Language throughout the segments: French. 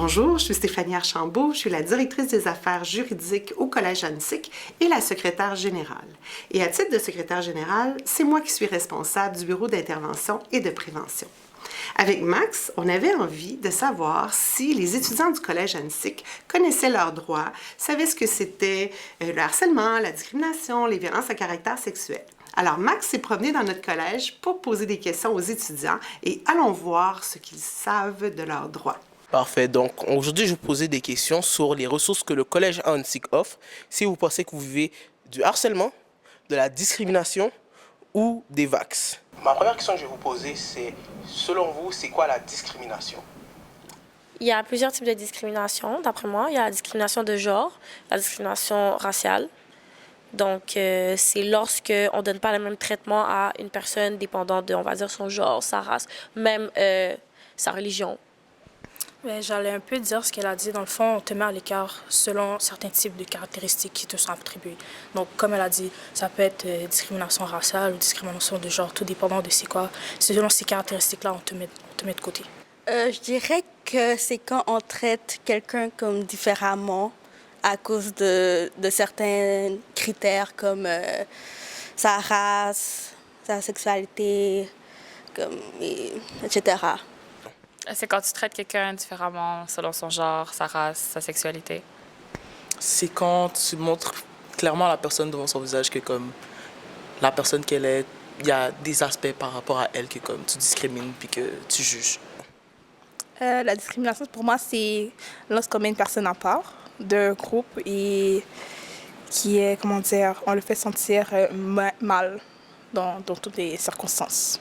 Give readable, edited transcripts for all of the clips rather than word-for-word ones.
Bonjour, je suis Stéphanie Archambault, je suis la directrice des affaires juridiques au Collège Annecy et la secrétaire générale. Et à titre de secrétaire générale, c'est moi qui suis responsable du bureau d'intervention et de prévention. Avec Max, on avait envie de savoir si les étudiants du Collège Annecy connaissaient leurs droits, savaient ce que c'était le harcèlement, la discrimination, les violences à caractère sexuel. Alors, Max s'est promené dans notre collège pour poser des questions aux étudiants et allons voir ce qu'ils savent de leurs droits. Parfait. Donc, aujourd'hui, je vais vous poser des questions sur les ressources que le Collège Annecy offre. Si vous pensez que vous vivez du harcèlement, de la discrimination ou des VAX. Ma première question que je vais vous poser, c'est, selon vous, c'est quoi la discrimination? Il y a plusieurs types de discrimination, d'après moi. Il y a la discrimination de genre, la discrimination raciale. Donc, c'est lorsque on ne donne pas le même traitement à une personne dépendant de, on va dire, son genre, sa race, même sa religion. Mais j'allais un peu dire ce qu'elle a dit. Dans le fond, on te met à l'écart selon certains types de caractéristiques qui te sont attribuées. Donc, comme elle a dit, ça peut être discrimination raciale ou discrimination de genre, tout dépendant de c'est quoi. C'est selon ces caractéristiques-là, on te met de côté. Je dirais que c'est quand on traite quelqu'un comme différemment à cause de certains critères comme sa race, sa sexualité, etc. C'est quand tu traites quelqu'un différemment selon son genre, sa race, sa sexualité. C'est quand tu montres clairement à la personne devant son visage que comme la personne qu'elle est, il y a des aspects par rapport à elle que comme tu discrimines puis que tu juges. La discrimination, pour moi, c'est lorsqu'on met une personne à part d'un groupe et qui est, comment dire, on le fait sentir mal dans toutes les circonstances.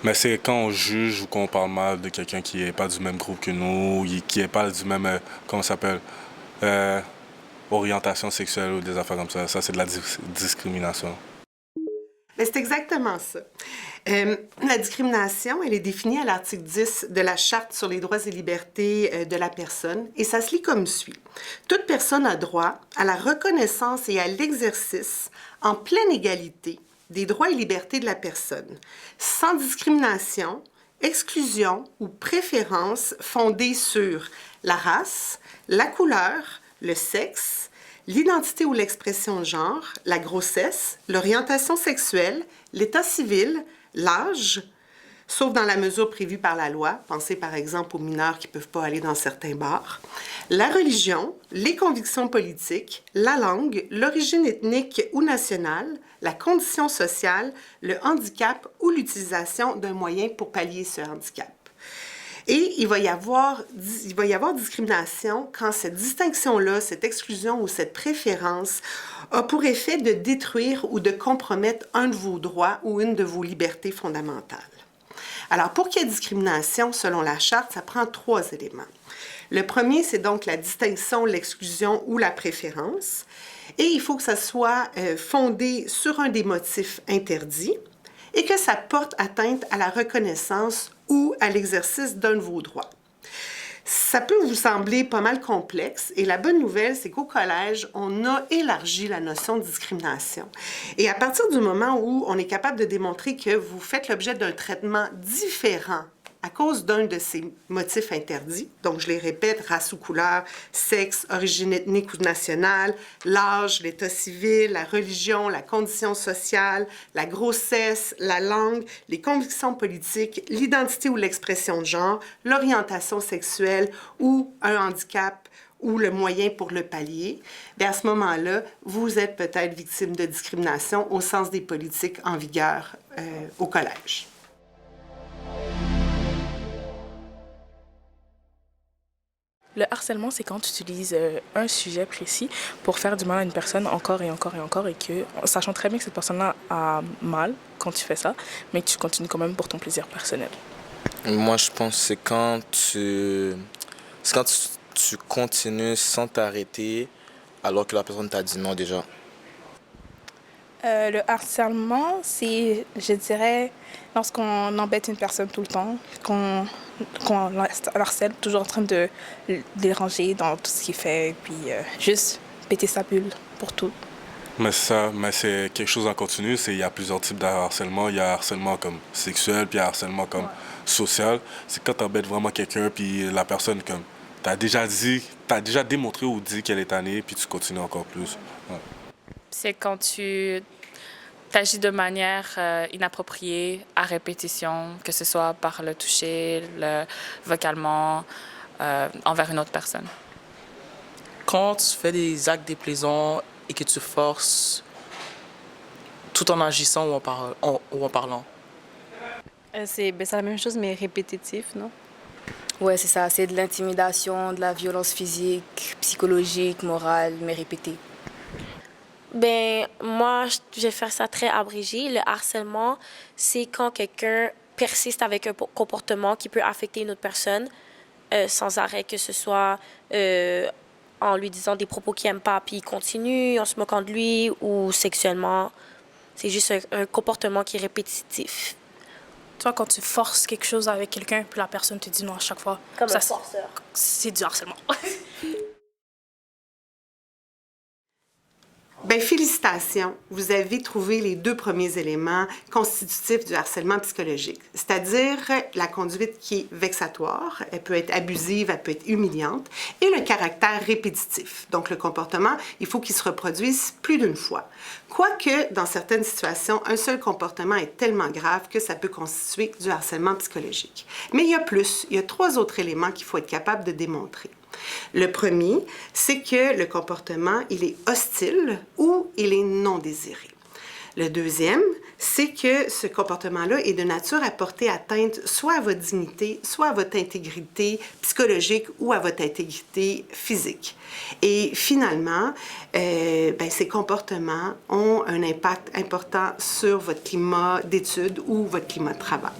Mais c'est quand on juge ou qu'on parle mal de quelqu'un qui n'est pas du même groupe que nous, qui n'est pas du même, comment ça s'appelle, orientation sexuelle ou des affaires comme ça. Ça, c'est de la discrimination. Mais c'est exactement ça. La discrimination, elle est définie à l'article 10 de la Charte sur les droits et libertés de la personne et ça se lit comme suit. Toute personne a droit à la reconnaissance et à l'exercice en pleine égalité des droits et libertés de la personne, sans discrimination, exclusion ou préférence fondée sur la race, la couleur, le sexe, l'identité ou l'expression de genre, la grossesse, l'orientation sexuelle, l'état civil, l'âge, sauf dans la mesure prévue par la loi, pensez par exemple aux mineurs qui ne peuvent pas aller dans certains bars, la religion, les convictions politiques, la langue, l'origine ethnique ou nationale, la condition sociale, le handicap ou l'utilisation d'un moyen pour pallier ce handicap. Et il va y avoir discrimination quand cette distinction-là, cette exclusion ou cette préférence a pour effet de détruire ou de compromettre un de vos droits ou une de vos libertés fondamentales. Alors, pour qu'il y ait discrimination, selon la Charte, ça prend 3 éléments. Le premier, c'est donc la distinction, l'exclusion ou la préférence. Et il faut que ça soit fondé sur un des motifs interdits et que ça porte atteinte à la reconnaissance ou à l'exercice d'un de vos droits. Ça peut vous sembler pas mal complexe et la bonne nouvelle, c'est qu'au collège, on a élargi la notion de discrimination. Et à partir du moment où on est capable de démontrer que vous faites l'objet d'un traitement différent à cause d'un de ces motifs interdits, donc je les répète, race ou couleur, sexe, origine ethnique ou nationale, l'âge, l'état civil, la religion, la condition sociale, la grossesse, la langue, les convictions politiques, l'identité ou l'expression de genre, l'orientation sexuelle ou un handicap ou le moyen pour le pallier, bien à ce moment-là, vous êtes peut-être victime de discrimination au sens des politiques en vigueur au collège. Le harcèlement, c'est quand tu utilises un sujet précis pour faire du mal à une personne encore et encore et encore et que, sachant très bien que cette personne-là a mal quand tu fais ça, mais que tu continues quand même pour ton plaisir personnel. Moi, je pense que c'est quand tu continues sans t'arrêter alors que la personne t'a dit non déjà. Le harcèlement, c'est, je dirais, lorsqu'on embête une personne tout le temps, qu'on harcèle, toujours en train de le déranger dans tout ce qu'il fait, puis juste péter sa bulle pour tout. Mais c'est quelque chose en continu. Il y a plusieurs types de harcèlement. Il y a harcèlement comme sexuel, puis il y a harcèlement comme social. C'est quand tu embêtes vraiment quelqu'un, puis la personne comme t'as déjà démontré ou dit qu'elle est tannée, puis tu continues encore plus. Ouais. C'est quand tu agis de manière inappropriée, à répétition, que ce soit par le toucher, vocalement, envers une autre personne. Quand tu fais des actes déplaisants et que tu forces tout en agissant ou en parlant. C'est la même chose, mais répétitif, non? Ouais, c'est ça. C'est de l'intimidation, de la violence physique, psychologique, morale, mais répétée. Ben, moi, je vais faire ça très abrégé. Le harcèlement, c'est quand quelqu'un persiste avec un comportement qui peut affecter une autre personne sans arrêt, que ce soit en lui disant des propos qu'il n'aime pas, puis il continue, en se moquant de lui, ou sexuellement. C'est juste un comportement qui est répétitif. Tu vois, quand tu forces quelque chose avec quelqu'un, puis la personne te dit non à chaque fois. Comme ça, un forceur. C'est du harcèlement. Bien, félicitations. Vous avez trouvé les 2 premiers éléments constitutifs du harcèlement psychologique, c'est-à-dire la conduite qui est vexatoire, elle peut être abusive, elle peut être humiliante, et le caractère répétitif. Donc, le comportement, il faut qu'il se reproduise plus d'une fois. Quoique, dans certaines situations, un seul comportement est tellement grave que ça peut constituer du harcèlement psychologique. Mais il y a plus. Il y a 3 autres éléments qu'il faut être capable de démontrer. Le premier, c'est que le comportement, il est hostile ou il est non désiré. Le deuxième, c'est que ce comportement-là est de nature à porter atteinte soit à votre dignité, soit à votre intégrité psychologique ou à votre intégrité physique. Et finalement, ces comportements ont un impact important sur votre climat d'études ou votre climat de travail.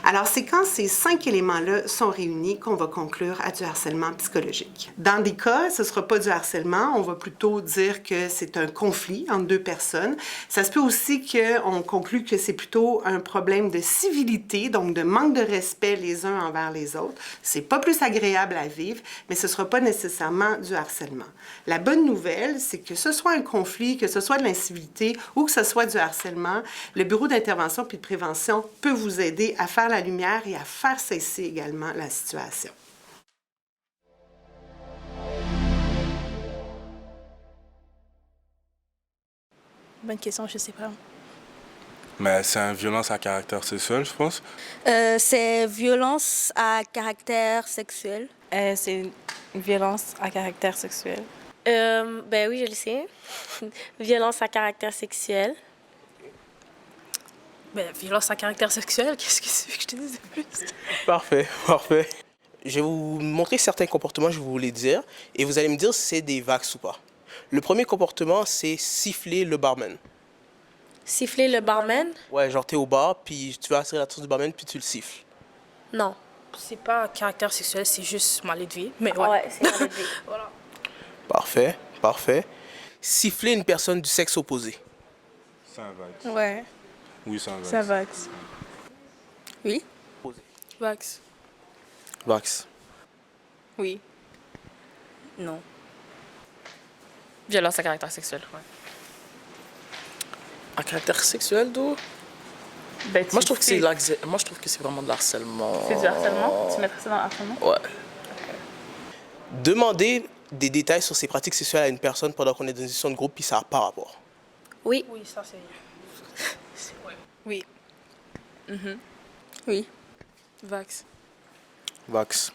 Alors, c'est quand ces 5 éléments-là sont réunis qu'on va conclure à du harcèlement psychologique. Dans des cas, ce ne sera pas du harcèlement, on va plutôt dire que c'est un conflit entre 2 personnes. Ça se peut aussi qu'on conclue que c'est plutôt un problème de civilité, donc de manque de respect les uns envers les autres. C'est pas plus agréable à vivre, mais ce ne sera pas nécessairement du harcèlement. La bonne nouvelle, c'est que ce soit un conflit, que ce soit de l'incivilité ou que ce soit du harcèlement, le Bureau d'intervention puis de prévention peut vous aider à faire la lumière et à faire cesser également la situation. Bonne question, je sais pas. Mais c'est une violence à caractère sexuel, je pense. C'est violence à caractère sexuel. C'est une violence à caractère sexuel. Ben oui, je le sais. Violence à caractère sexuel. Ben, violence à caractère sexuel, qu'est-ce que c'est que je te dise de plus? Parfait, parfait. Je vais vous montrer certains comportements, je vais vous les dire, et vous allez me dire si c'est des vax ou pas. Le premier comportement, c'est siffler le barman. Siffler le barman? Ouais, genre t'es au bar, puis tu vas assurer l'attention du barman, puis tu le siffles. Non. C'est pas caractère sexuel, c'est juste mal élevé. Mais ouais. Ouais, c'est mal élevé. Voilà. Parfait, parfait. Siffler une personne du sexe opposé. C'est un vax. Ouais, Oui, c'est un vax. ça vax. Oui. Vax. Vax. Oui. Non. Violence à caractère sexuel, ouais. À caractère sexuel, d'où? Ben, Moi, je trouve que c'est vraiment de l'harcèlement. C'est du harcèlement? Tu mettrais ça dans le harcèlement? Ouais. Demander des détails sur ses pratiques sexuelles à une personne pendant qu'on est dans une situation de groupe, puis ça n'a pas rapport. Oui. Oui, ça c'est... ouais. Oui. Oui. Vax. Vax.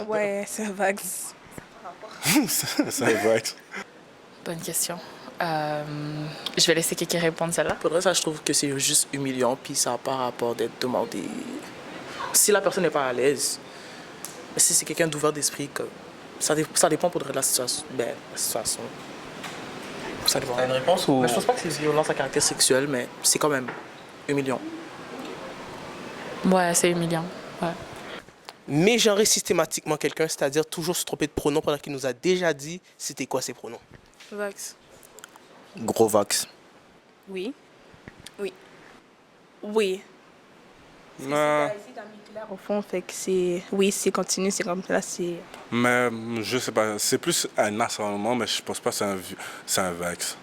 Ouais, c'est vax. C'est un vax. Bonne question. Je vais laisser quelqu'un répondre celle-là. Pour vrai, ça, je trouve que c'est juste humiliant, puis ça n'a pas rapport d'être demandé. Si la personne n'est pas à l'aise, mais si c'est quelqu'un d'ouvert d'esprit, ça dépend pour la situation. Ben, la situation. Ça dépend. T'as une réponse ou... Mais je pense pas que c'est une violence à caractère sexuel, mais c'est quand même humiliant. Ouais, c'est humiliant. Ouais. Mégenrer systématiquement quelqu'un, c'est-à-dire toujours se tromper de pronom pendant qu'il nous a déjà dit c'était quoi ses pronoms. Vax. Gros vax. Oui. Oui. Oui. Non. Au fond, fait que c'est... Oui, c'est continu, c'est comme ça, c'est... Mais je sais pas, c'est plus un harcèlement, mais je pense pas que c'est un vax.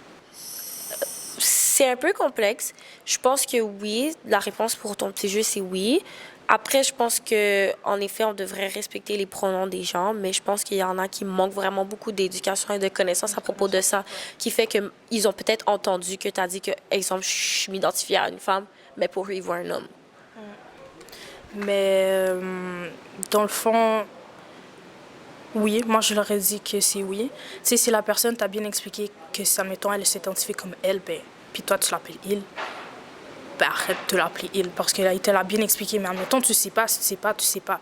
C'est un peu complexe. Je pense que oui. La réponse pour ton petit jeu, c'est oui. Après, je pense que en effet, on devrait respecter les pronoms des gens, mais je pense qu'il y en a qui manquent vraiment beaucoup d'éducation et de connaissances à propos de ça, qui fait qu'ils ont peut-être entendu que tu as dit que, exemple, je m'identifie à une femme, mais pour eux, ils voient un homme. Mais dans le fond, oui, moi je leur ai dit que c'est oui. Tu sais, si la personne t'a bien expliqué que, admettons, elle s'identifie comme elle, ben, puis toi tu l'appelles il, ben arrête de l'appeler il, parce qu'il te l'a bien expliqué. Mais admettons, tu sais pas, si tu sais pas, tu sais pas.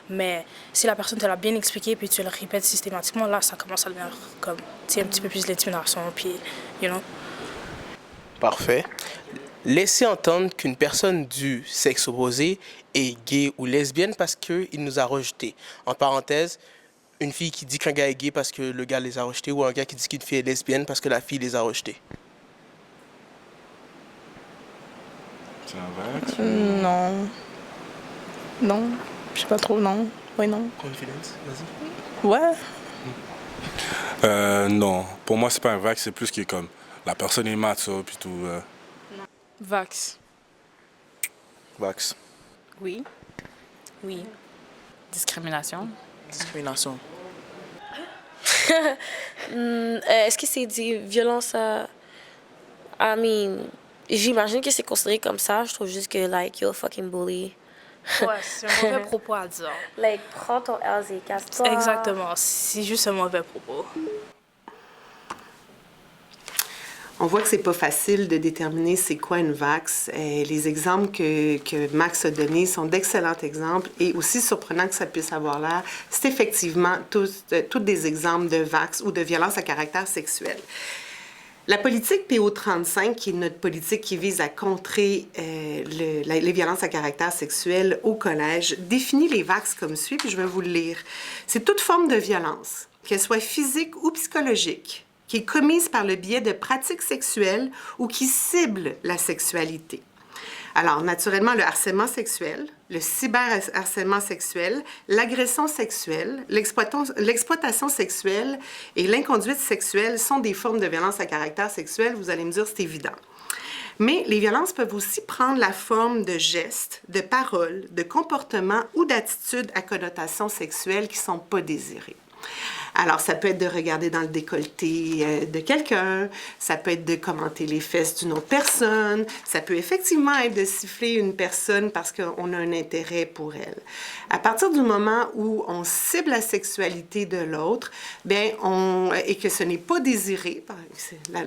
Mais si la personne te l'a bien expliqué, puis tu le répètes systématiquement, là, ça commence à devenir comme, tu sais, un petit peu plus d'intimidation, puis, you know. Parfait. Laissez entendre qu'une personne du sexe opposé est gay ou lesbienne parce qu'il nous a rejetés. En parenthèse, une fille qui dit qu'un gars est gay parce que le gars les a rejetés ou un gars qui dit qu'une fille est lesbienne parce que la fille les a rejetés. C'est un vax? Non. Non. Je sais pas trop, non. Oui, non. Confidence, vas-y. Ouais. Non. Pour moi, c'est pas un vax, c'est plus que comme la personne est mature, puis tout. Vax. Vax. Oui. Oui. Discrimination. Discrimination. Est-ce que c'est des violences à... I mean, j'imagine que c'est considéré comme ça. Je trouve juste que, like, you're a fucking bully. Ouais, c'est un mauvais propos à dire. Like, prends ton L's et casse-toi. Exactement, c'est juste un mauvais propos. On voit que c'est pas facile de déterminer c'est quoi une vax. Les exemples que Max a donnés sont d'excellents exemples et aussi surprenant que ça puisse avoir l'air, c'est effectivement tous des exemples de vax ou de violence à caractère sexuel. La politique PO35, qui est notre politique qui vise à contrer les violences à caractère sexuel au collège, définit les vax comme suit, puis je vais vous le lire. C'est toute forme de violence, qu'elle soit physique ou psychologique, qui est commise par le biais de pratiques sexuelles ou qui cible la sexualité. Alors, naturellement, le harcèlement sexuel, le cyberharcèlement sexuel, l'agression sexuelle, l'exploitation sexuelle et l'inconduite sexuelle sont des formes de violence à caractère sexuel. Vous allez me dire, c'est évident. Mais les violences peuvent aussi prendre la forme de gestes, de paroles, de comportements ou d'attitudes à connotation sexuelle qui ne sont pas désirées. Alors, ça peut être de regarder dans le décolleté de quelqu'un, ça peut être de commenter les fesses d'une autre personne, ça peut effectivement être de siffler une personne parce qu'on a un intérêt pour elle. À partir du moment où on cible la sexualité de l'autre, et que ce n'est pas désiré,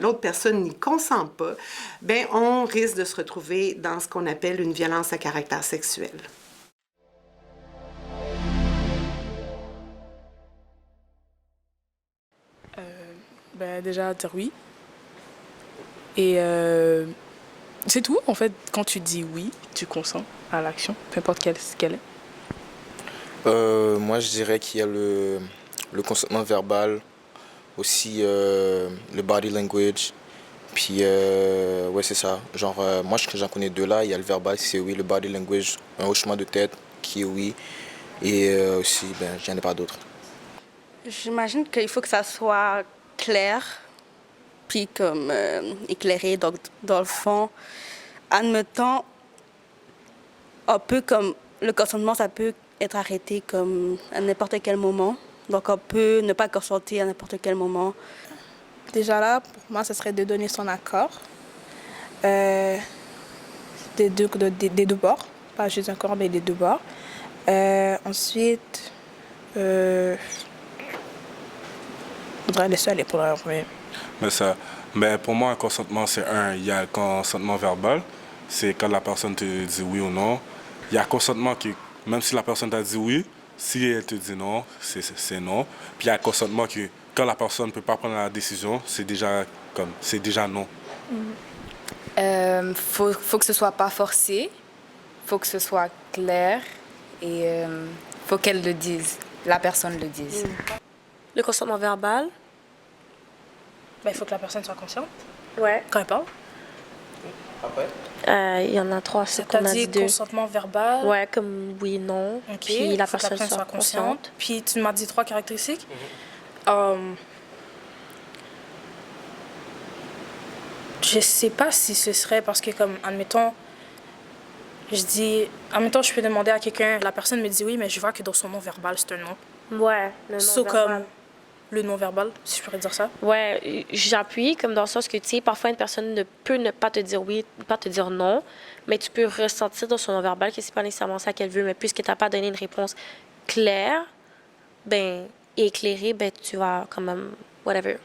l'autre personne n'y consent pas, on risque de se retrouver dans ce qu'on appelle une violence à caractère sexuel. Déjà, dire oui. Et c'est tout. En fait, quand tu dis oui, tu consens à l'action, peu importe ce qu'elle est. Moi, je dirais qu'il y a le consentement verbal, aussi le body language. Puis, ouais, c'est ça. Genre, moi, j'en connais deux là. Il y a le verbal, c'est oui. Le body language, un hochement de tête qui est oui. Et aussi, je n'en ai pas d'autres. J'imagine qu'il faut que ça soit clair, puis comme éclairé. Donc, dans le fond, admettons, un peu comme le consentement, ça peut être arrêté comme à n'importe quel moment. Donc, on peut ne pas consentir à n'importe quel moment. Déjà là, pour moi, ce serait de donner son accord des deux bords, pas juste un corps, mais des deux bords. Ensuite, faudrait laisser aller pour la première. Mais pour moi, un consentement, c'est il y a le consentement verbal, c'est quand la personne te dit oui ou non. Il y a un consentement qui, même si la personne t'a dit oui, si elle te dit non, c'est non. Puis il y a un consentement qui, quand la personne ne peut pas prendre la décision, c'est déjà non. Faut que ce soit pas forcé, faut que ce soit clair et faut qu'elle le dise, la personne le dise. Le consentement verbal. Il faut que la personne soit consciente. Ouais. Quand elle parle. Après? Il y en a trois, c'est qu'on a dit deux. Consentement verbal. Ouais, comme oui, non. OK. Puis la faut que la personne personne soit consciente. Puis tu m'as dit 3 caractéristiques. Je sais pas si ce serait parce que, comme, admettons, Je dis, en même temps, je peux demander à quelqu'un, la personne me dit oui, mais je vois que dans son nom verbal, c'est un non. Ouais, le So, non-verbal. comme le non verbal, si je pourrais dire ça. Ouais, j'appuie comme dans le sens que, tu sais, parfois une personne peut ne pas te dire oui, pas te dire non, mais tu peux ressentir dans son non-verbal que c'est pas nécessairement ça qu'elle veut, mais puisque tu n'as pas donné une réponse claire, ben, et éclairée, ben, tu vas quand même, whatever.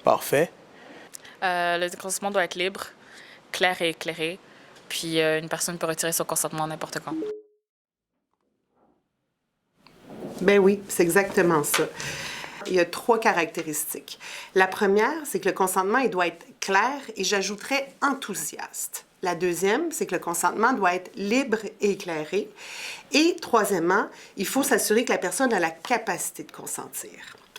Parfait. Le consentement doit être libre, clair et éclairé. Puis une personne peut retirer son consentement n'importe quand. Ben oui, c'est exactement ça. Il y a 3 caractéristiques. La première, c'est que le consentement, il doit être clair et j'ajouterais enthousiaste. La deuxième, c'est que le consentement doit être libre et éclairé. Et troisièmement, il faut s'assurer que la personne a la capacité de consentir.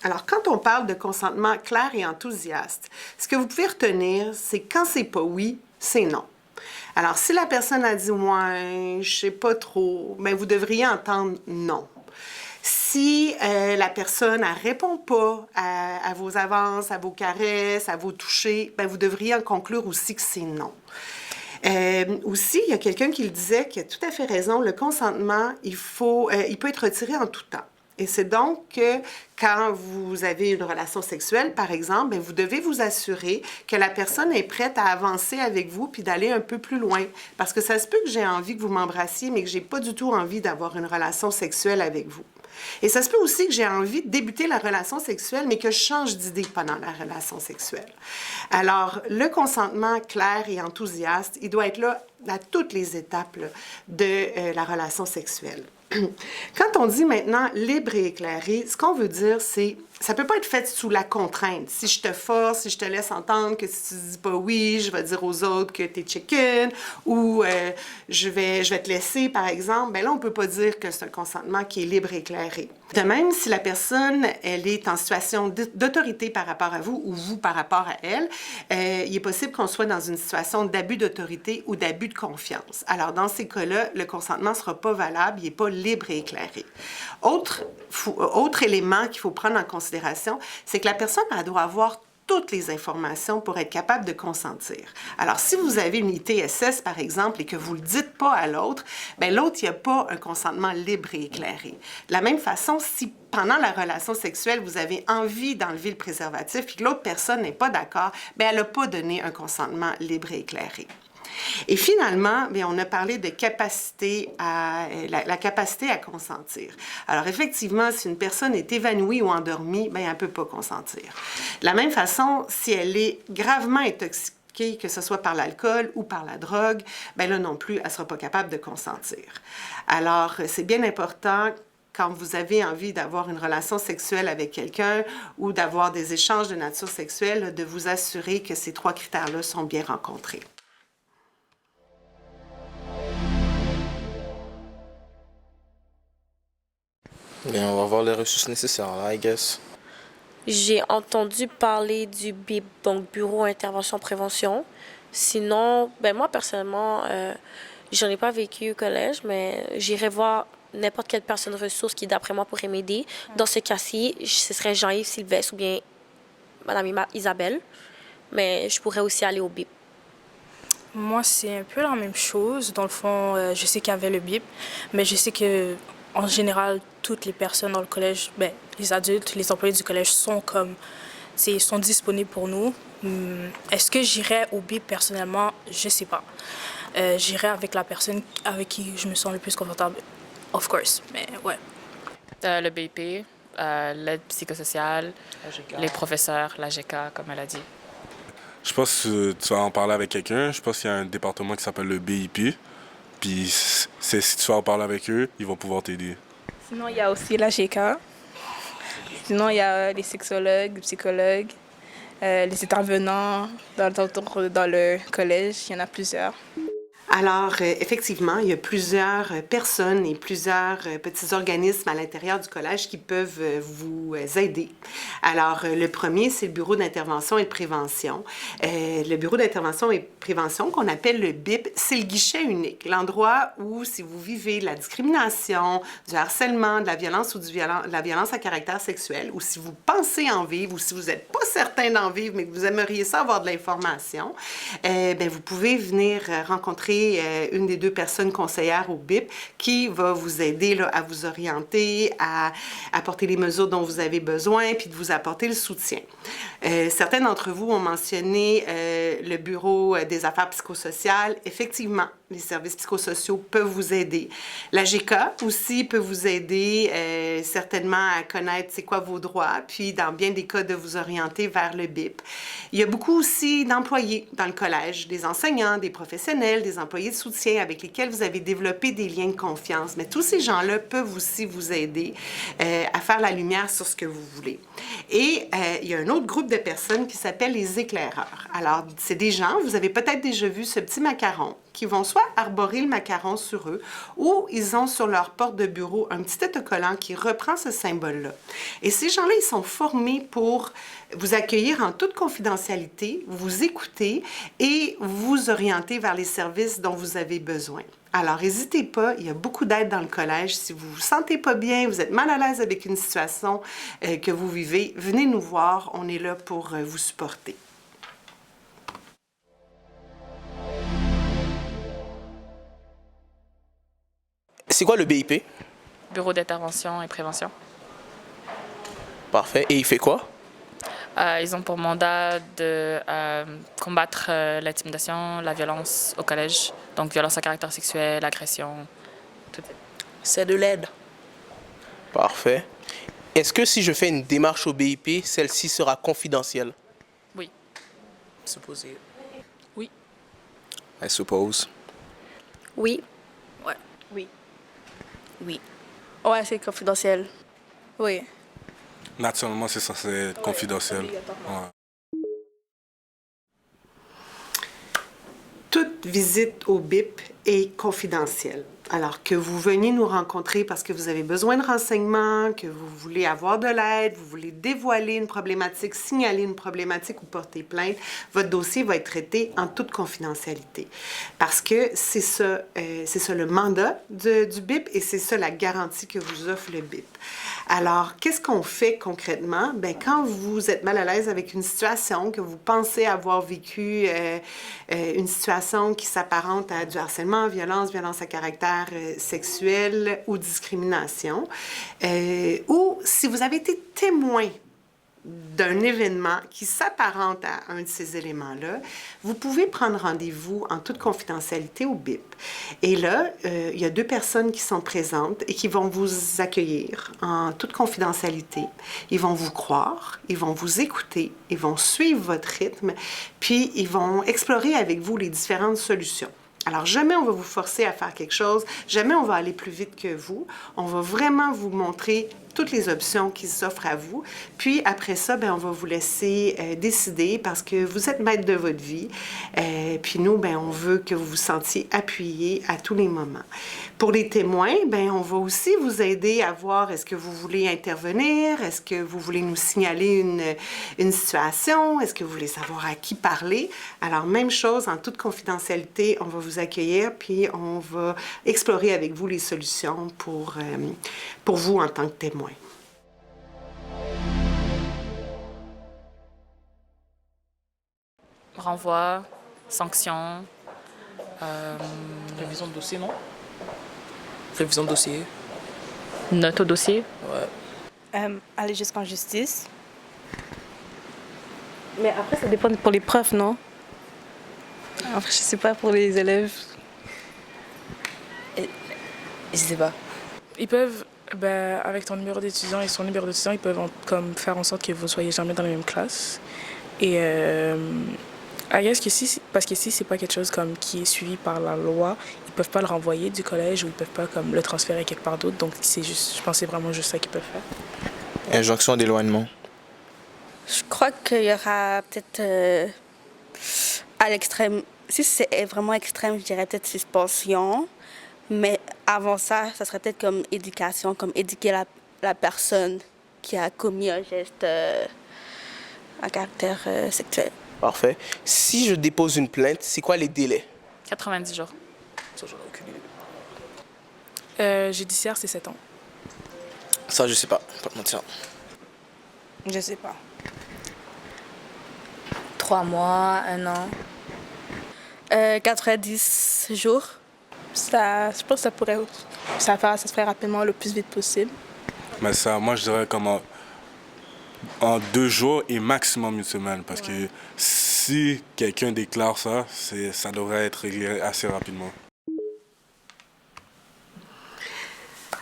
Alors, quand on parle de consentement clair et enthousiaste, ce que vous pouvez retenir, c'est quand c'est pas oui, c'est non. Alors, si la personne a dit « ouais, je sais pas trop », bien, vous devriez entendre « non ». Si la personne ne répond pas à vos avances, à vos caresses, à vos touchés, bien, vous devriez en conclure aussi que c'est non. Aussi, il y a quelqu'un qui le disait, qui a tout à fait raison, le consentement, il peut être retiré en tout temps. Et c'est donc que quand vous avez une relation sexuelle, par exemple, bien, vous devez vous assurer que la personne est prête à avancer avec vous puis d'aller un peu plus loin. Parce que ça se peut que j'ai envie que vous m'embrassiez, mais que j'ai pas du tout envie d'avoir une relation sexuelle avec vous. Et ça se peut aussi que j'ai envie de débuter la relation sexuelle, mais que je change d'idée pendant la relation sexuelle. Alors, le consentement clair et enthousiaste, il doit être là à toutes les étapes là, de la relation sexuelle. Quand on dit maintenant libre et éclairé, ce qu'on veut dire, c'est ça peut pas être fait sous la contrainte. Si je te force, si je te laisse entendre que si tu dis pas oui, je vais dire aux autres que t'es chicken, ou je vais te laisser, par exemple, bien là, on peut pas dire que c'est un consentement qui est libre et éclairé. De même, si la personne, elle est en situation d'autorité par rapport à vous, ou vous par rapport à elle, il est possible qu'on soit dans une situation d'abus d'autorité ou d'abus de confiance. Alors, dans ces cas-là, le consentement sera pas valable, il est pas libre et éclairé. Autre élément qu'il faut prendre en considération, c'est que la personne, elle doit avoir toutes les informations pour être capable de consentir. Alors, si vous avez une ITSS, par exemple, et que vous ne le dites pas à l'autre, bien, l'autre, il n'y a pas un consentement libre et éclairé. De la même façon, si pendant la relation sexuelle, vous avez envie d'enlever le préservatif et que l'autre personne n'est pas d'accord, bien, elle n'a pas donné un consentement libre et éclairé. Et finalement, bien, on a parlé de la capacité à consentir. Alors effectivement, si une personne est évanouie ou endormie, bien, elle ne peut pas consentir. De la même façon, si elle est gravement intoxiquée, que ce soit par l'alcool ou par la drogue, bien là non plus, elle ne sera pas capable de consentir. Alors, c'est bien important quand vous avez envie d'avoir une relation sexuelle avec quelqu'un ou d'avoir des échanges de nature sexuelle, de vous assurer que ces 3 critères-là sont bien rencontrés. Bien, on va avoir les ressources nécessaires là, I guess. J'ai entendu parler du BIP, donc Bureau Intervention Prévention. Sinon, ben moi, personnellement, j'en ai pas vécu au collège, mais j'irai voir n'importe quelle personne ressource qui, d'après moi, pourrait m'aider. Dans ce cas-ci, ce serait Jean-Yves Sylvestre ou bien Madame Isabelle, mais je pourrais aussi aller au BIP. Moi, c'est un peu la même chose. Dans le fond, je sais qu'il y avait le BIP, mais je sais que en général, toutes les personnes dans le collège, ben, les adultes, les employés du collège sont disponibles pour nous. Est-ce que j'irais au BIP personnellement? Je sais pas. J'irais avec la personne avec qui je me sens le plus confortable, of course, mais ouais. Le BIP, l'aide psychosociale, les professeurs, l'AGK, comme elle a dit. Je pense que tu vas en parler avec quelqu'un. Je pense qu'il y a un département qui s'appelle le BIP. Puis si tu vas en parler avec eux, ils vont pouvoir t'aider. Sinon, il y a aussi l'AGK. Sinon, il y a les sexologues, les psychologues, les intervenants dans le collège. Il y en a plusieurs. Alors, effectivement, il y a plusieurs personnes et plusieurs petits organismes à l'intérieur du collège qui peuvent vous aider. Alors, le premier, c'est le Bureau d'intervention et de prévention. Le Bureau d'intervention et de prévention, qu'on appelle le BIP, c'est le guichet unique, l'endroit où, si vous vivez de la discrimination, du harcèlement, de la violence ou de la violence à caractère sexuel, ou si vous pensez en vivre, ou si vous n'êtes pas certain d'en vivre, mais que vous aimeriez ça avoir de l'information, ben, vous pouvez venir rencontrer une des deux personnes conseillères au BIP qui va vous aider là, à vous orienter, à apporter les mesures dont vous avez besoin, puis de vous apporter le soutien. Certains d'entre vous ont mentionné le Bureau des affaires psychosociales. Effectivement, les services psychosociaux peuvent vous aider. La GECA aussi peut vous aider certainement à connaître c'est quoi vos droits, puis dans bien des cas de vous orienter vers le BIP. Il y a beaucoup aussi d'employés dans le collège, des enseignants, des professionnels, des employés de soutien avec lesquels vous avez développé des liens de confiance. Mais tous ces gens-là peuvent aussi vous aider à faire la lumière sur ce que vous voulez. Et il y a un autre groupe de personnes qui s'appelle les éclaireurs. Alors, c'est des gens, vous avez peut-être déjà vu ce petit macaron, qui vont soit arborer le macaron sur eux, ou ils ont sur leur porte de bureau un petit autocollant qui reprend ce symbole-là. Et ces gens-là, ils sont formés pour vous accueillir en toute confidentialité, vous écouter et vous orienter vers les services dont vous avez besoin. Alors, n'hésitez pas, il y a beaucoup d'aide dans le collège. Si vous ne vous sentez pas bien, vous êtes mal à l'aise avec une situation que vous vivez, venez nous voir, on est là pour vous supporter. C'est quoi le BIP? Bureau d'intervention et prévention. Parfait. Et il fait quoi? Ils ont pour mandat de combattre l'intimidation, la violence au collège, donc violence à caractère sexuel, agression, tout. C'est de l'aide. Parfait. Est-ce que si je fais une démarche au BIP, celle-ci sera confidentielle? Oui. Supposé. I suppose. Oui. Ouais. Oui. Oui. Ouais, c'est confidentiel. Oui. Naturellement, c'est censé être confidentiel. Ouais. Toute visite au BIP est confidentielle. Alors, que vous veniez nous rencontrer parce que vous avez besoin de renseignements, que vous voulez avoir de l'aide, vous voulez dévoiler une problématique, signaler une problématique ou porter plainte, votre dossier va être traité en toute confidentialité. Parce que c'est ça le mandat du BIP et c'est ça la garantie que vous offre le BIP. Alors, qu'est-ce qu'on fait concrètement? Bien, quand vous êtes mal à l'aise avec une situation, que vous pensez avoir vécu une situation qui s'apparente à du harcèlement, violence à caractère sexuel ou discrimination, ou si vous avez été témoin d'un événement qui s'apparente à un de ces éléments-là, vous pouvez prendre rendez-vous en toute confidentialité au BIP. Et là, il y a deux personnes qui sont présentes et qui vont vous accueillir en toute confidentialité. Ils vont vous croire, ils vont vous écouter, ils vont suivre votre rythme, puis ils vont explorer avec vous les différentes solutions. Alors, jamais on va vous forcer à faire quelque chose, jamais on va aller plus vite que vous. On va vraiment vous montrer toutes les options qui s'offrent à vous. Puis après ça, bien, on va vous laisser décider parce que vous êtes maître de votre vie. Puis nous, bien, on veut que vous vous sentiez appuyé à tous les moments. Pour les témoins, bien, on va aussi vous aider à voir est-ce que vous voulez intervenir, est-ce que vous voulez nous signaler une situation, est-ce que vous voulez savoir à qui parler. Alors, même chose, en toute confidentialité, on va vous accueillir puis on va explorer avec vous les solutions pour vous en tant que témoin. Renvoi, sanction. Révision de dossier, non? Révision de dossier. Note au dossier. Ouais. Aller jusqu'en justice. Mais après, ça dépend pour les profs, non? Après, je sais pas pour les élèves. Je sais pas. Ils peuvent, avec ton numéro d'étudiant et son numéro d'étudiant, ils peuvent comme faire en sorte que vous ne soyez jamais dans la même classe. Et parce qu'ici, c'est pas quelque chose comme qui est suivi par la loi, ils peuvent pas le renvoyer du collège ou ils peuvent pas comme le transférer quelque part d'autre. Donc, c'est juste, je pense que c'est vraiment juste ça qu'ils peuvent faire. Injonction d'éloignement. Je crois qu'il y aura peut-être à l'extrême. Si c'est vraiment extrême, je dirais peut-être suspension. Mais avant ça, ça serait peut-être comme éducation, comme éduquer la personne qui a commis un geste à caractère sexuel. Parfait. Si je dépose une plainte, c'est quoi les délais? 90 jours. Ça, j'en ai aucune idée. Judiciaire, c'est 7 ans. Ça, je sais pas te mentir. Je sais pas. 3 mois, 1 an. 90 jours. Ça, je pense que ça se ferait rapidement, le plus vite possible. Mais ça, moi, je dirais comme en 2 jours et maximum une semaine. Parce que si quelqu'un déclare ça, ça devrait être réglé assez rapidement.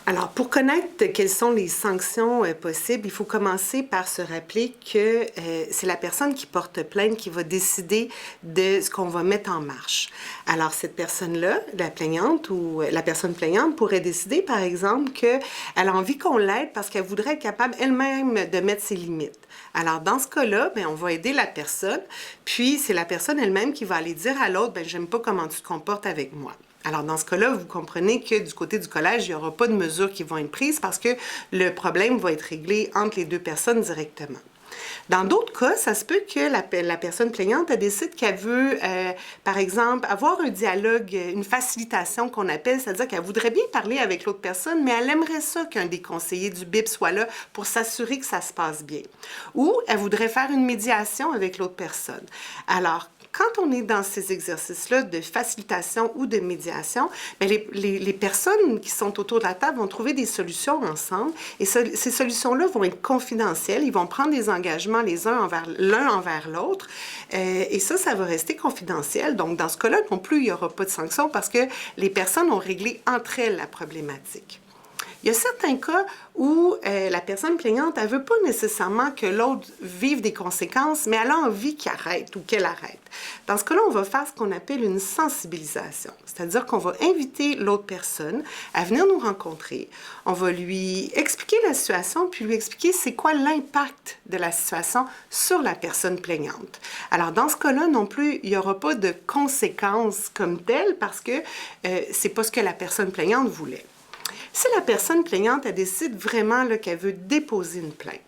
Alors, pour connaître quelles sont les sanctions possibles, il faut commencer par se rappeler que c'est la personne qui porte plainte qui va décider de ce qu'on va mettre en marche. Alors, cette personne-là, la plaignante ou la personne plaignante pourrait décider, par exemple, qu'elle a envie qu'on l'aide parce qu'elle voudrait être capable elle-même de mettre ses limites. Alors, dans ce cas-là, bien, on va aider la personne, puis c'est la personne elle-même qui va aller dire à l'autre, bien, j'aime pas comment tu te comportes avec moi. Alors, dans ce cas-là, vous comprenez que du côté du collège, il n'y aura pas de mesures qui vont être prises parce que le problème va être réglé entre les deux personnes directement. Dans d'autres cas, ça se peut que la personne plaignante elle décide qu'elle veut, par exemple, avoir un dialogue, une facilitation qu'on appelle, c'est-à-dire qu'elle voudrait bien parler avec l'autre personne, mais elle aimerait ça qu'un des conseillers du BIP soit là pour s'assurer que ça se passe bien. Ou elle voudrait faire une médiation avec l'autre personne. Alors, quand on est dans ces exercices-là de facilitation ou de médiation, bien, les personnes qui sont autour de la table vont trouver des solutions ensemble et ces solutions-là vont être confidentielles. Ils vont prendre des engagements l'un envers l'autre et ça va rester confidentiel. Donc, dans ce cas-là, non plus, il n'y aura pas de sanction parce que les personnes ont réglé entre elles la problématique. Il y a certains cas où la personne plaignante, elle ne veut pas nécessairement que l'autre vive des conséquences, mais elle a envie qu'il arrête ou qu'elle arrête. Dans ce cas-là, on va faire ce qu'on appelle une sensibilisation. C'est-à-dire qu'on va inviter l'autre personne à venir nous rencontrer. On va lui expliquer la situation, puis lui expliquer c'est quoi l'impact de la situation sur la personne plaignante. Alors, dans ce cas-là, non plus, il n'y aura pas de conséquences comme telles parce que c'est pas ce que la personne plaignante voulait. Si la personne plaignante, elle décide vraiment qu'elle veut déposer une plainte,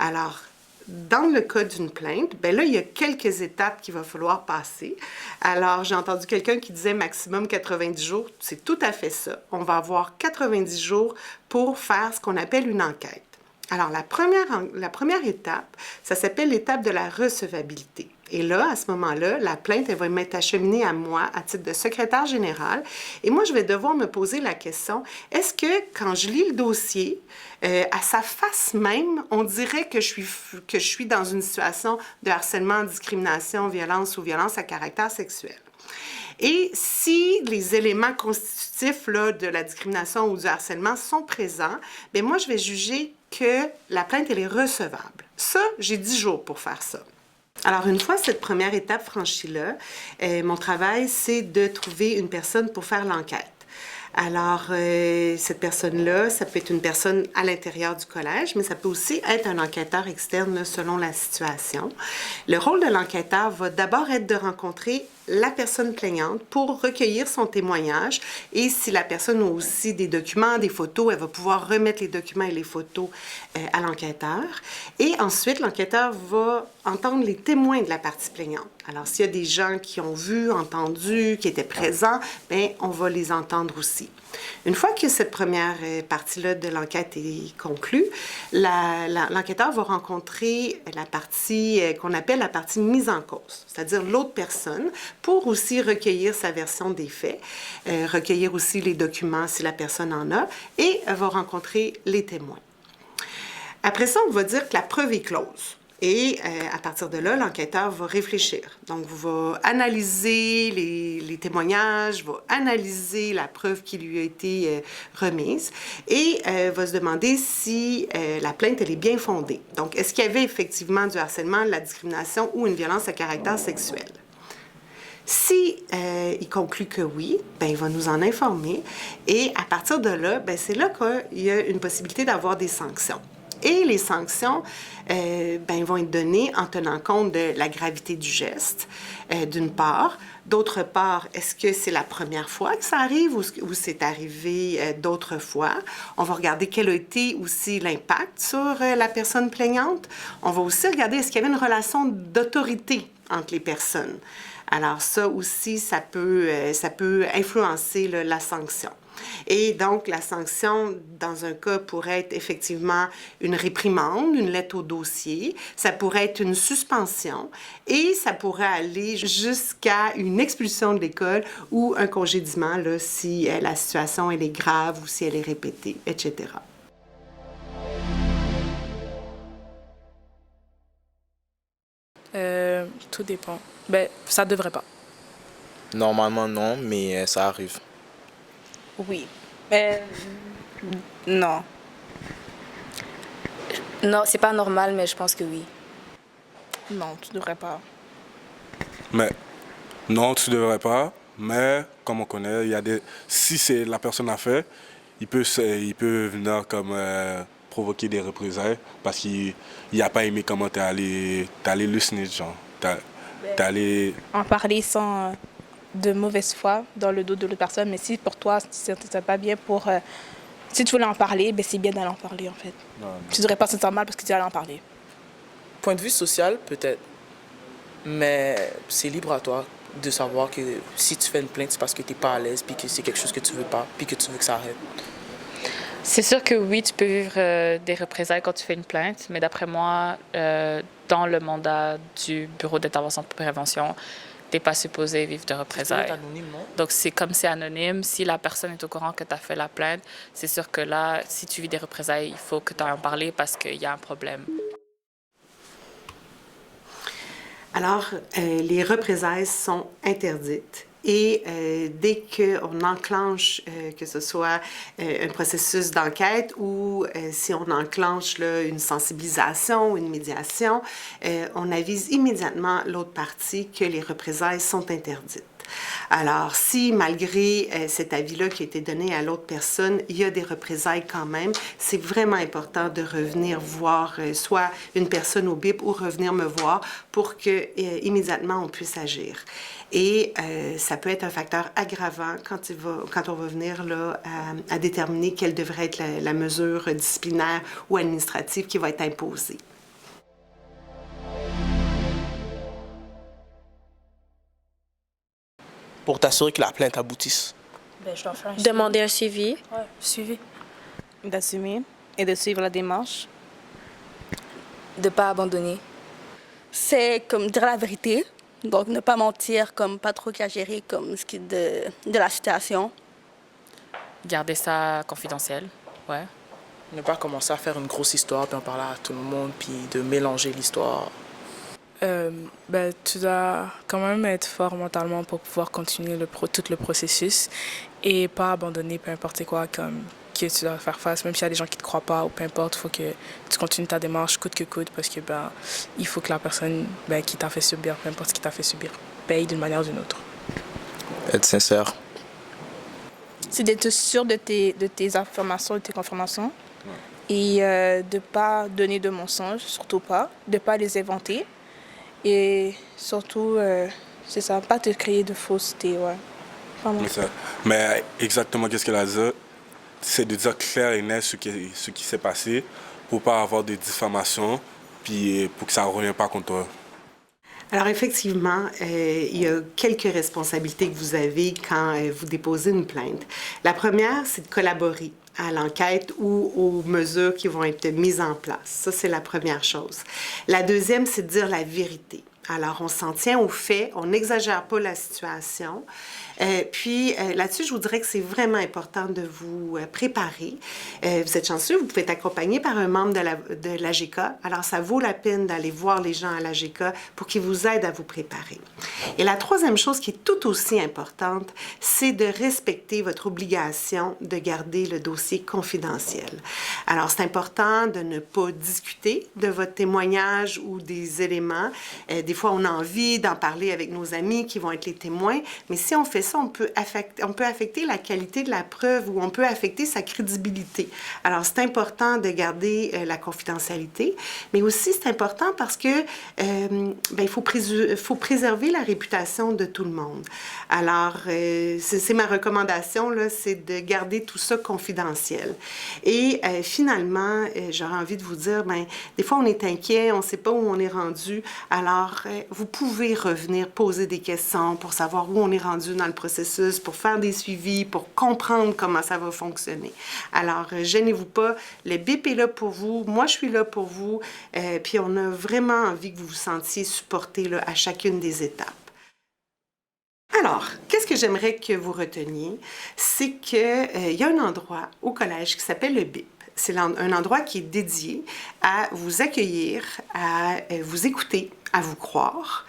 alors, dans le cas d'une plainte, bien là, il y a quelques étapes qu'il va falloir passer. Alors, j'ai entendu quelqu'un qui disait maximum 90 jours. C'est tout à fait ça. On va avoir 90 jours pour faire ce qu'on appelle une enquête. Alors, la première étape, ça s'appelle l'étape de la recevabilité. Et là, à ce moment-là, la plainte, elle va m'être acheminée à moi à titre de secrétaire général. Et moi, je vais devoir me poser la question, est-ce que quand je lis le dossier, à sa face même, on dirait que je suis dans une situation de harcèlement, discrimination, violence ou violence à caractère sexuel? Et si les éléments constitutifs là, de la discrimination ou du harcèlement sont présents, bien moi, je vais juger que la plainte, elle est recevable. Ça, j'ai 10 jours pour faire ça. Alors, une fois cette première étape franchie-là, mon travail, c'est de trouver une personne pour faire l'enquête. Alors, cette personne-là, ça peut être une personne à l'intérieur du collège, mais ça peut aussi être un enquêteur externe là, selon la situation. Le rôle de l'enquêteur va d'abord être de rencontrer la personne plaignante pour recueillir son témoignage et si la personne a aussi des documents, des photos, elle va pouvoir remettre les documents et les photos à l'enquêteur. Et ensuite, l'enquêteur va entendre les témoins de la partie plaignante. Alors, s'il y a des gens qui ont vu, entendu, qui étaient présents, bien, on va les entendre aussi. Une fois que cette première partie-là de l'enquête est conclue, l'enquêteur va rencontrer la partie qu'on appelle la partie mise en cause, c'est-à-dire l'autre personne, pour aussi recueillir sa version des faits, recueillir aussi les documents si la personne en a, et va rencontrer les témoins. Après ça, on va dire que la preuve est close. Et à partir de là, l'enquêteur va réfléchir. Donc, va analyser les témoignages, va analyser la preuve qui lui a été remise et va se demander si la plainte, elle est bien fondée. Donc, est-ce qu'il y avait effectivement du harcèlement, de la discrimination ou une violence à caractère sexuel? Si il conclut que oui, bien, il va nous en informer. Et à partir de là, bien, c'est là qu'il y a une possibilité d'avoir des sanctions. Et les sanctions vont être données en tenant compte de la gravité du geste, d'une part. D'autre part, est-ce que c'est la première fois que ça arrive ou c'est arrivé d'autres fois? On va regarder quel a été aussi l'impact sur la personne plaignante. On va aussi regarder est-ce qu'il y avait une relation d'autorité entre les personnes. Alors ça aussi, ça peut influencer la sanction. Et donc, la sanction, dans un cas, pourrait être effectivement une réprimande, une lettre au dossier. Ça pourrait être une suspension et ça pourrait aller jusqu'à une expulsion de l'école ou un congédiement là, si la situation elle est grave ou si elle est répétée, etc. Tout dépend. Ça devrait pas. Normalement, non, mais ça arrive. Oui. Non. Non, c'est pas normal, mais je pense que oui. Non, tu devrais pas. Mais non, tu ne devrais pas. Mais comme on connaît, si c'est la personne a fait, il peut venir comme provoquer des représailles parce qu'il n'a pas aimé comment t'es allé le snitch, genre. T'es allé... En parler sans de mauvaise foi dans le dos de l'autre personne, mais si pour toi, c'est pas bien pour... si tu voulais en parler, c'est bien d'aller en parler, en fait. Non. Tu devrais pas se sentir mal parce que tu allais en parler. Point de vue social, peut-être. Mais c'est libre à toi de savoir que si tu fais une plainte, c'est parce que tu n'es pas à l'aise, puis que c'est quelque chose que tu veux pas, puis que tu veux que ça arrête. C'est sûr que oui, tu peux vivre des représailles quand tu fais une plainte, mais d'après moi, dans le mandat du Bureau d'intervention pour prévention, tu n'es pas supposé vivre de représailles. C'est anonyme, non? Donc, c'est comme c'est anonyme. Si la personne est au courant que tu as fait la plainte, c'est sûr que là, si tu vis des représailles, il faut que tu ailles en parler parce qu'il y a un problème. Alors, les représailles sont interdites. Et dès qu'on enclenche, que ce soit un processus d'enquête ou si on enclenche là, une sensibilisation ou une médiation, on avise immédiatement l'autre partie que les représailles sont interdites. Alors, si malgré cet avis-là qui a été donné à l'autre personne, il y a des représailles quand même, c'est vraiment important de revenir voir soit une personne au BIP ou revenir me voir pour que immédiatement on puisse agir. Et ça peut être un facteur aggravant quand on va venir là, à déterminer quelle devrait être la mesure disciplinaire ou administrative qui va être imposée. Pour t'assurer que la plainte aboutisse. Je dois faire un Demander un suivi. Ouais, suivi. D'assumer et de suivre la démarche. De pas abandonner. C'est comme dire la vérité. Donc, ne pas mentir, comme pas trop exagérer comme ce qui est de la situation. Garder ça confidentiel, ouais. Ne pas commencer à faire une grosse histoire, puis en parler à tout le monde, puis de mélanger l'histoire. Tu dois quand même être fort mentalement pour pouvoir continuer tout le processus et pas abandonner peu importe quoi comme que tu dois faire face, même s'il y a des gens qui ne te croient pas ou peu importe, il faut que tu continues ta démarche coûte que coûte parce que il faut que la personne qui t'a fait subir, peu importe ce qui t'a fait subir, paye d'une manière ou d'une autre. Être sincère. C'est d'être sûr de tes affirmations, de tes confirmations et de ne pas donner de mensonges, surtout pas, de ne pas les inventer. Et surtout, c'est ça, pas te créer de fausseté, ouais. Mais exactement qu'est-ce qu'elle a dit, c'est de dire clair et net ce qui s'est passé pour pas avoir de diffamation, puis pour que ça ne revienne pas contre toi. Alors effectivement, il y a quelques responsabilités que vous avez quand vous déposez une plainte. La première, c'est de collaborer à l'enquête ou aux mesures qui vont être mises en place. Ça, c'est la première chose. La deuxième, c'est de dire la vérité. Alors, on s'en tient aux faits, on n'exagère pas la situation. Puis là-dessus, je vous dirais que c'est vraiment important de vous préparer. Vous êtes chanceux, vous pouvez être accompagné par un membre de l'AGK. Alors, ça vaut la peine d'aller voir les gens à l'AGK pour qu'ils vous aident à vous préparer. Et la troisième chose qui est tout aussi importante, c'est de respecter votre obligation de garder le dossier confidentiel. Alors, c'est important de ne pas discuter de votre témoignage ou des éléments. Des fois, on a envie d'en parler avec nos amis qui vont être les témoins, mais si on fait ça, on peut affecter la qualité de la preuve ou on peut affecter sa crédibilité. Alors, c'est important de garder la confidentialité, mais aussi c'est important parce que il faut préserver la réputation de tout le monde. Alors, c'est ma recommandation, là, c'est de garder tout ça confidentiel. Et finalement, j'aurais envie de vous dire, des fois, on est inquiet, on ne sait pas où on est rendu. Alors, vous pouvez revenir poser des questions pour savoir où on est rendu dans le processus, pour faire des suivis, pour comprendre comment ça va fonctionner. Alors, gênez-vous pas. Le BIP est là pour vous. Moi, je suis là pour vous. Puis, on a vraiment envie que vous vous sentiez supporté là, à chacune des étapes. Alors, qu'est-ce que j'aimerais que vous reteniez? C'est qu'il y a un endroit au collège qui s'appelle le BIP. C'est un endroit qui est dédié à vous accueillir, à vous écouter, à vous croire,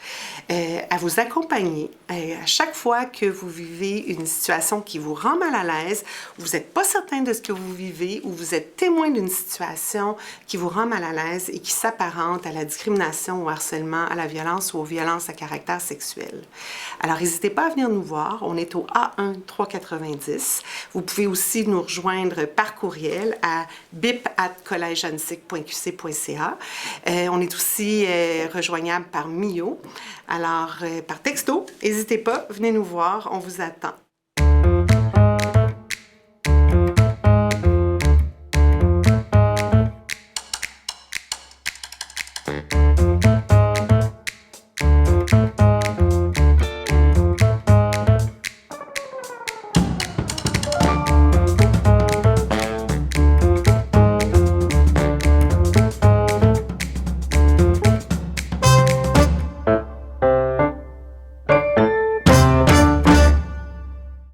à vous accompagner. À chaque fois que vous vivez une situation qui vous rend mal à l'aise, vous n'êtes pas certain de ce que vous vivez ou vous êtes témoin d'une situation qui vous rend mal à l'aise et qui s'apparente à la discrimination, au harcèlement, à la violence ou aux violences à caractère sexuel. Alors, n'hésitez pas à venir nous voir. On est au A1 390. Vous pouvez aussi nous rejoindre par courriel à bip@collegeannecyc.qc.ca. On est aussi rejoignable par Mio. Alors, par texto, n'hésitez pas, venez nous voir, on vous attend.